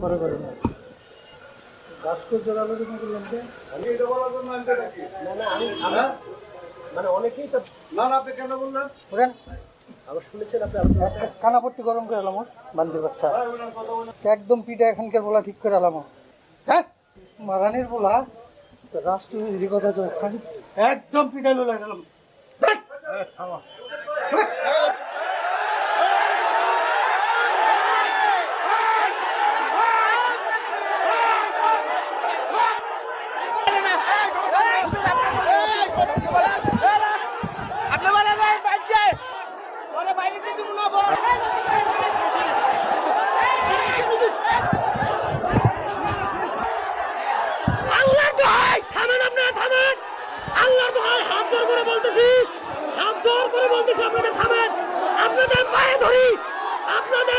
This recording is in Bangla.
করে করে গাছ করে জোরালো যখন করলাম যে আমি এটা বলার জন্য আনতে নাকি না মানে অনেকেই তো না আপনি কেন বললেন বুঝলেন আবার শুনেছেন আপনি কানাপট্টি গরম করে এলাম বান্দির বাচ্চা একদম পিঠা এখানকার বলা ঠিক করে এলাম হ্যাঁ মারানির বলা রাষ্ট্রবিরোধী কথা তো একদম পিঠা লোলা গেলাম আল্লাহর দোহাই থামেন, আপনারা থামেন। আল্লাহর দোহাই হাত জোর করে বলতেছি, হাত জোর করে বলতেছি আপনাদের থামেন। আপনাদের পায়ে ধরি, আপনাদের